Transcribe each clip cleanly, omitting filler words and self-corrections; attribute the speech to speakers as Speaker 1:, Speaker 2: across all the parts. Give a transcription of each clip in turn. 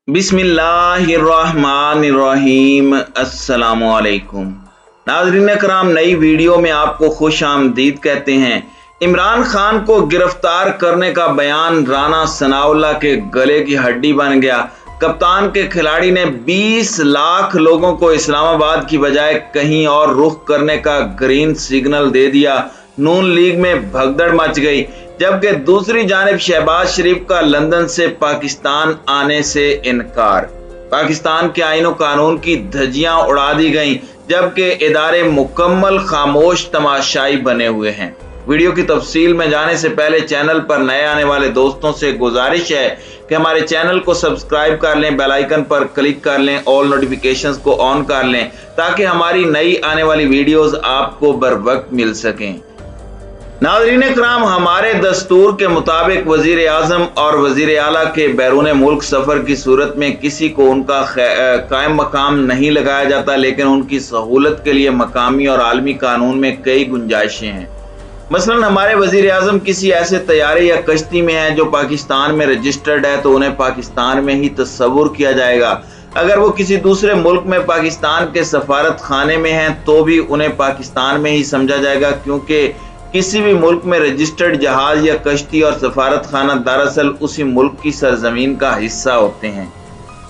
Speaker 1: बिस्मिल्लाहिर्रहमानिर्रहीम। अस्सलामुअलैकुम नाज़रीन कराम, नई वीडियो में आपको खुश आमदीद कहते हैं। इमरान खान को गिरफ्तार करने का बयान राना सनाउल्लाह के गले की हड्डी बन गया। कप्तान के खिलाड़ी ने 20 लाख लोगों को इस्लामाबाद की बजाय कहीं और रुख करने का ग्रीन सिग्नल दे दिया। नून लीग में भगदड़ मच गई, जबकि दूसरी जानिब शहबाज शरीफ का लंदन से पाकिस्तान आने से इनकार। पाकिस्तान के आईन और कानून की धज्जियां उड़ा दी गईं, जबकि इदारे मुकम्मल खामोश तमाशाई बने हुए हैं। वीडियो की तफसील में जाने से पहले चैनल पर नए आने वाले दोस्तों से गुजारिश है कि हमारे चैनल को सब्सक्राइब कर लें, बेल आइकन पर क्लिक कर लें, ऑल नोटिफिकेशंस को ऑन कर लें ताकि हमारी नई आने वाली वीडियोस आपको बर वक्त मिल सकें। नाज़रीन कराम, हमारे दस्तूर के मुताबिक वजीर आजम और वजीर आला के बैरून मुल्क सफर की सूरत में किसी को उनका कायम मकाम नहीं लगाया जाता, लेकिन उनकी सहूलत के लिए मकामी और आलमी कानून में कई गुंजाइशें हैं। मसलन हमारे वजीर आजम किसी ऐसे तैयारे या कश्ती में हैं जो पाकिस्तान में रजिस्टर्ड है, तो उन्हें पाकिस्तान में ही तस्वुर किया जाएगा। अगर वो किसी दूसरे मुल्क में पाकिस्तान के सफारत खाने में हैं तो भी उन्हें पाकिस्तान में ही समझा जाएगा, क्योंकि किसी भी मुल्क में रजिस्टर्ड जहाज या कश्ती और सफारत खाना दरअसल उसी मुल्क की सरजमीन का हिस्सा होते हैं।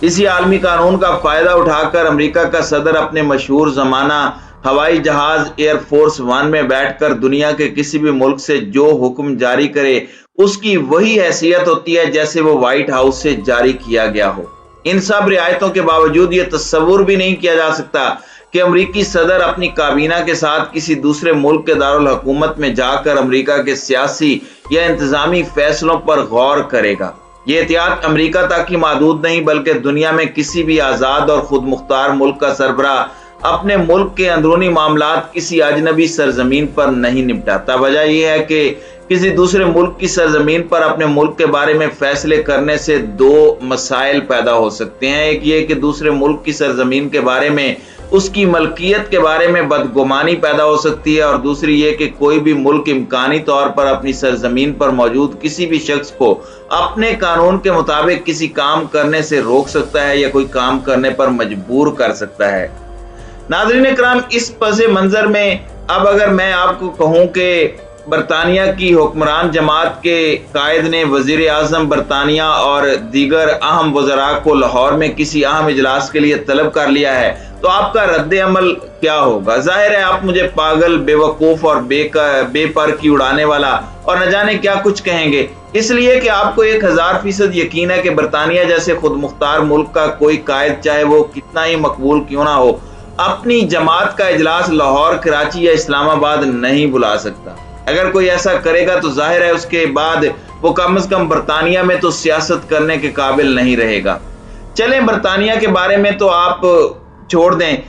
Speaker 1: इसी आलमी कानून का फायदा उठाकर अमेरिका का सदर अपने मशहूर जमाना हवाई जहाज एयरफोर्स वन में बैठकर दुनिया के किसी भी मुल्क से जो हुक्म जारी करे उसकी वही हैसियत होती है जैसे वो व्हाइट हाउस से जारी किया गया हो। इन सब रियायतों के बावजूद ये तस्वुर भी नहीं किया जा सकता कि अमरीकी सदर अपनी काबीना के साथ किसी दूसरे मुल्क के दारुल हुकूमत में जाकर अमरीका के सियासी या इंतजामी फैसलों पर गौर करेगा। ये एहतियात अमरीका तक ही महदूद नहीं बल्कि दुनिया में किसी भी आज़ाद और खुद मुख्तार मुल्क का सरबराह अपने मुल्क के अंदरूनी मामलात किसी अजनबी सरजमीन पर नहीं निपटाता। वजह यह है कि किसी दूसरे मुल्क की सरजमीन पर अपने मुल्क के बारे में फैसले करने से दो मसाइल पैदा हो सकते हैं। एक ये कि दूसरे मुल्क की सरजमीन के बारे में उसकी मलकियत के बारे में बदगुमानी पैदा हो सकती है, और दूसरी ये कि कोई भी मुल्क इम्कानी तौर पर अपनी सरजमीन पर मौजूद किसी भी शख्स को अपने कानून के मुताबिक किसी काम करने से रोक सकता है या कोई काम करने पर मजबूर कर सकता है। नाज़रीन कराम, इस पसे मंजर में अब अगर मैं आपको कहूं कि बरतानिया की हुक्मरान जमात के कायद ने वजीर आजम बरतानिया और दीगर अहम वज़रा को लाहौर में किसी अहम इजलास के लिए तलब कर लिया है, तो आपका रद्द अमल क्या होगा? जाहिर है आप मुझे पागल, बेवकूफ और बेपर की उड़ाने वाला और न जाने क्या कुछ कहेंगे, इसलिए कि आपको 1000% यकीन है कि बरतानिया जैसे खुद मुख्तार मुल्क का कोई कायद, चाहे वो कितना ही मकबूल क्यों ना हो, अपनी जमात का इजलास लाहौर, कराची या इस्लामाबाद नहीं बुला सकता। अगर कोई ऐसा करेगा तो जाहिर है उसके बाद वो कम से कम बरतानिया में तो सियासत करने के काबिल नहीं रहेगा। चलें, बरतानिया के बारे में तो आप छोड़ दें।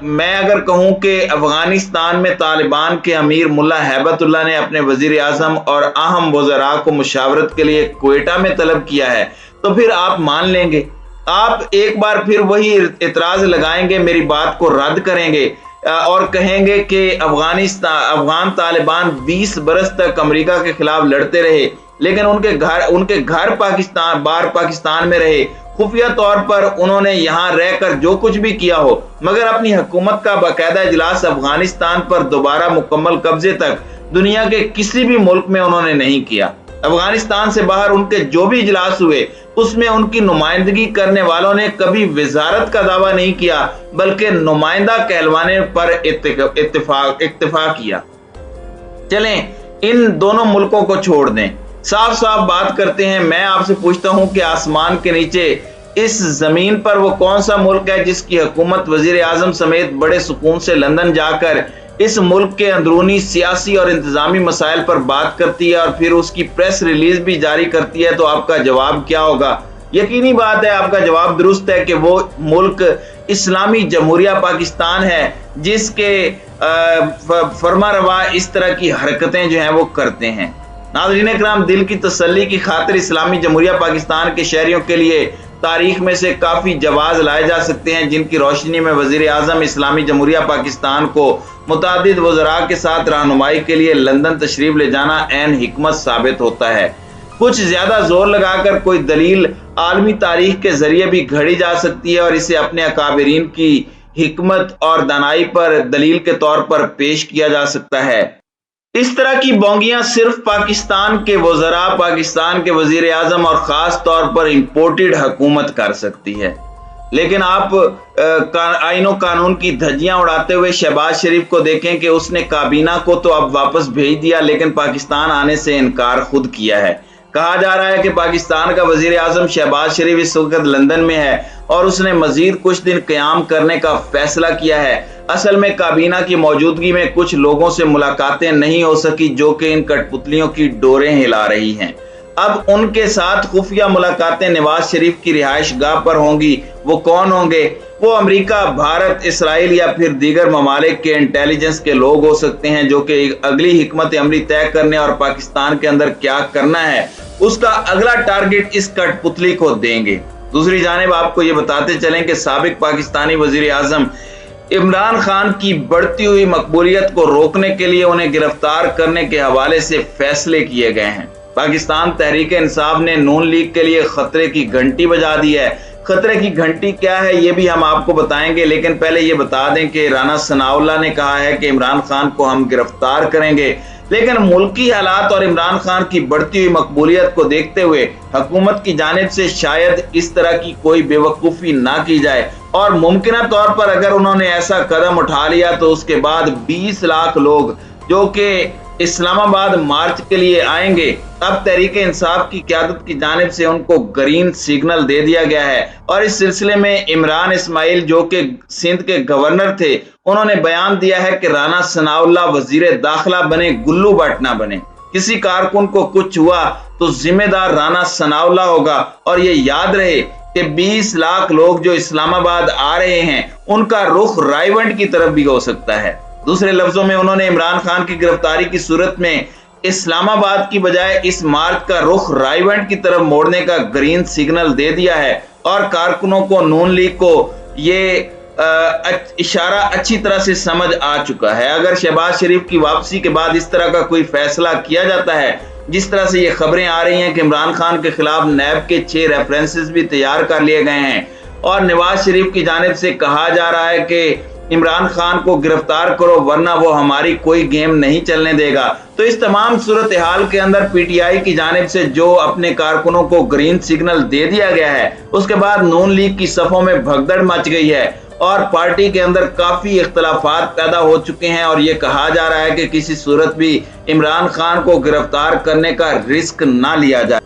Speaker 1: मैं अगर कहूं कि अफगानिस्तान में तालिबान के अमीर मुल्ला हैबतुल्लाह ने अपने वजीर आजम और अहम वज़रा को मुशावरत के लिए क्वेटा में तलब किया है, तो फिर आप मान लेंगे? आप एक बार फिर वही इतराज लगाएंगे, मेरी बात को रद्द करेंगे और कहेंगे कि अफगान तालिबान 20 बरस तक अमेरिका के खिलाफ लड़ते रहे, लेकिन उनके घर पाकिस्तान में रहे। खुफिया तौर पर उन्होंने यहाँ रहकर जो कुछ भी किया हो, मगर अपनी हुकूमत का बाकायदा इजलास अफगानिस्तान पर दोबारा मुकम्मल कब्जे तक दुनिया के किसी भी मुल्क में उन्होंने नहीं किया। अफगानिस्तान से बाहर उनके जो भी इजलास हुए उसमें उनकी नुमाइंदगी करने वालों ने कभी वजारत का दावा नहीं किया, बल्कि नुमाइंदा कहलवाने पर इत्तेफाक किया। चलें, इन दोनों मुल्कों को छोड़ दें, साफ साफ बात करते हैं। मैं आपसे पूछता हूं कि आसमान के नीचे इस जमीन पर वो कौन सा मुल्क है जिसकी हुकूमत वजीर आजम समेत बड़े सुकून से लंदन जाकर इस मुल्क के अंदरूनी सियासी और इंतजामी मसाइल पर बात करती है और फिर उसकी प्रेस रिलीज भी जारी करती है? तो आपका जवाब क्या होगा? यकीनी बात है आपका जवाब दुरुस्त है कि वो मुल्क इस्लामी जमहूरिया पाकिस्तान है, जिसके फरमा रवा इस तरह की हरकतें जो हैं वो करते हैं। नाज़रीन कराम, दिल की तसल्ली की खातिर इस्लामी जमहूरिया पाकिस्तान के शहरियों के लिए तारीख में से काफ़ी जवाज लाए जा सकते हैं, जिनकी रोशनी में वज़ीर आज़म इस्लामी जमहूरिया पाकिस्तान को मुतादिद वज़रा के साथ रहनुमाई के लिए लंदन तशरीफ ले जाना ऐन हिकमत साबित होता है। कुछ ज्यादा जोर लगाकर कोई दलील आलमी तारीख के जरिए भी घड़ी जा सकती है और इसे अपने अकाबरीन की हिकमत और दानाई पर दलील के तौर पर पेश किया जा सकता है। इस तरह की बोंगियां सिर्फ पाकिस्तान के वज़रा, पाकिस्तान के वजीर आजम और खास तौर पर इंपोर्टेड हुकूमत कर सकती है। लेकिन आप आईनो कानून की धज्जियां उड़ाते हुए शहबाज शरीफ को देखें कि उसने काबीना को तो अब वापस भेज दिया, लेकिन पाकिस्तान आने से इनकार खुद किया है। कहा जा रहा है कि पाकिस्तान का वजीर आजम शहबाज शरीफ इस वक्त लंदन में है और उसने मजीद कुछ दिन क़याम करने का फैसला किया है। असल में काबीना की मौजूदगी में कुछ लोगों से मुलाकातें नहीं हो सकी जो कि इन कठपुतलियों की डोरें हिला रही हैं। अब उनके साथ खुफिया मुलाकातें नवाज शरीफ की रिहाइश गाह पर होंगी। वो कौन होंगे? वो अमेरिका, भारत, इसराइल या फिर दीगर ममालिक के इंटेलिजेंस के लोग हो सकते हैं जो कि अगली हिकमत अमली तय करने और पाकिस्तान के अंदर क्या करना है उसका अगला टारगेट इस कठपुतली को देंगे। दूसरी जानिब आपको ये बताते चलें कि साबिक पाकिस्तानी वजीर आजम इमरान खान की बढ़ती हुई मकबूलियत को रोकने के लिए उन्हें गिरफ्तार करने के हवाले से फैसले किए गए हैं। पाकिस्तान तहरीक इंसाफ ने नून लीग के लिए खतरे की घंटी बजा दी है। खतरे की घंटी क्या है ये भी हम आपको बताएंगे, लेकिन पहले ये बता दें कि राना सनाउल्लाह ने कहा है कि इमरान खान को हम गिरफ्तार करेंगे, लेकिन मुल्की हालात और इमरान खान की बढ़ती हुई मकबूलियत को देखते हुए हुकूमत की जानिब से शायद इस तरह की कोई बेवकूफ़ी ना की जाए और मुमकिन तौर पर अगर उन्होंने ऐसा कदम उठा लिया तो उसके बाद 20 लाख लोग जो कि इस्लामाबाद मार्च के लिए आएंगे। अब तहरीक इंसाफ की क़यादत की जानिब से उनको ग्रीन सिग्नल दे दिया गया है और इस सिलसिले में इमरान इस्माइल जो कि सिंध के गवर्नर थे उन्होंने बयान दिया है कि राना सनाउल्लाह वजीर दाखिला बने, गुल्लू भट्ट ना बने। किसी कारकुन को कुछ हुआ तो जिम्मेदार राना सनाउल्लाह होगा और ये याद रहे कि 20 लाख लोग जो इस्लामाबाद आ रहे हैं उनका रुख रायवंड की तरफ भी हो सकता है। दूसरे लफ्जों में उन्होंने इमरान खान की गिरफ्तारी की सूरत में इस्लामाबाद की बजाय इस मार्च का रुख रायवंड की तरफ मोड़ने का ग्रीन सिग्नल दे दिया है और कारकुनों को, नून लीग को ये इशारा अच्छी तरह से समझ आ चुका है। अगर शहबाज शरीफ की वापसी के बाद इस तरह का कोई फैसला किया जाता है, जिस तरह से ये खबरें आ रही हैं कि इमरान खान के खिलाफ नैब के 6 रेफरेंसेस भी तैयार कर लिए गए हैं और नवाज शरीफ की जानिब से कहा जा रहा है कि इमरान खान को गिरफ्तार करो वरना वो हमारी कोई गेम नहीं चलने देगा, तो इस तमाम सूरत हाल के अंदर पीटीआई की जानिब से जो अपने कारकुनों को ग्रीन सिग्नल दे दिया गया है उसके बाद नून लीग की सफों में भगदड़ मच गई है और पार्टी के अंदर काफी इख्तलाफात पैदा हो चुके हैं और ये कहा जा रहा है कि किसी सूरत भी इमरान खान को गिरफ्तार करने का रिस्क ना लिया जाए।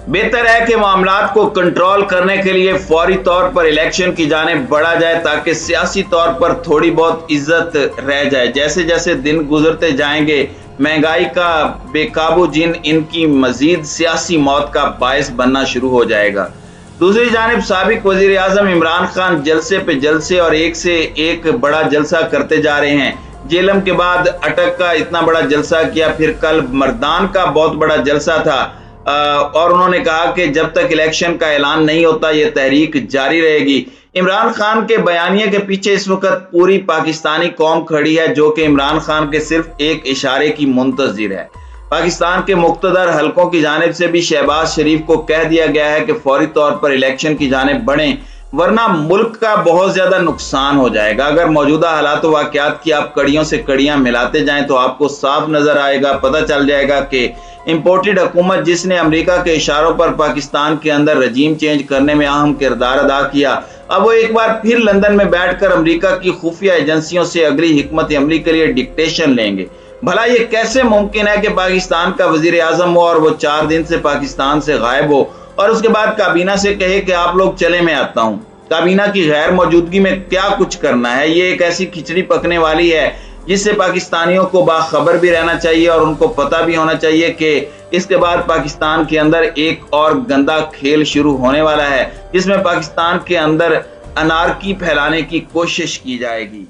Speaker 1: बेहतर है कि मामलात को कंट्रोल करने के लिए फौरी तौर पर इलेक्शन की जानिब बढ़ा जाए ताकि सियासी तौर पर थोड़ी बहुत इज्जत रह जाए। जैसे जैसे दिन गुजरते जाएंगे महंगाई का बेकाबू जिन इनकी मजीद सियासी मौत का बायस बनना शुरू हो जाएगा। दूसरी जानिब साबिक वजीर आजम इमरान खान जलसे पे जलसे और एक से एक बड़ा जलसा करते जा रहे हैं। जेलम के बाद अटक का इतना बड़ा जलसा किया, फिर कल मर्दान का बहुत बड़ा जलसा था और उन्होंने कहा कि जब तक इलेक्शन का ऐलान नहीं होता ये तहरीक जारी रहेगी। इमरान खान के बयानिए के पीछे इस वक्त पूरी पाकिस्तानी कौम खड़ी है जो कि इमरान खान के सिर्फ एक इशारे की मुंतजिर है। पाकिस्तान के मुख्तदर हलकों की जानिब से भी शहबाज शरीफ को कह दिया गया है कि फौरी तौर पर इलेक्शन की जानिब बढ़ें वरना मुल्क का बहुत ज्यादा नुकसान हो जाएगा। अगर मौजूदा हालात व वाक़यात की आप कड़ियों से कड़ियां मिलाते जाएं तो आपको साफ नजर आएगा, पता चल जाएगा कि इंपोर्टेड हुकूमत जिसने अमेरिका के इशारों पर पाकिस्तान के अंदर रजीम चेंज करने में अहम किरदार अदा किया, अब वो एक बार फिर लंदन में बैठकर अमेरिका की खुफिया एजेंसियों से अगली हिकमत अमली के लिए डिक्टेशन लेंगे। भला ये कैसे मुमकिन है कि पाकिस्तान का वजीर आजम हो और वो 4 दिन से पाकिस्तान से गायब हो और उसके बाद काबीना से कहे कि आप लोग चले मैं आता हूँ। काबीना की गैर मौजूदगी में क्या कुछ करना है, ये एक ऐसी खिचड़ी पकने वाली है जिससे पाकिस्तानियों को बाखबर भी रहना चाहिए और उनको पता भी होना चाहिए कि इसके बाद पाकिस्तान के अंदर एक और गंदा खेल शुरू होने वाला है जिसमें पाकिस्तान के अंदर अनारकी फैलाने की कोशिश की जाएगी।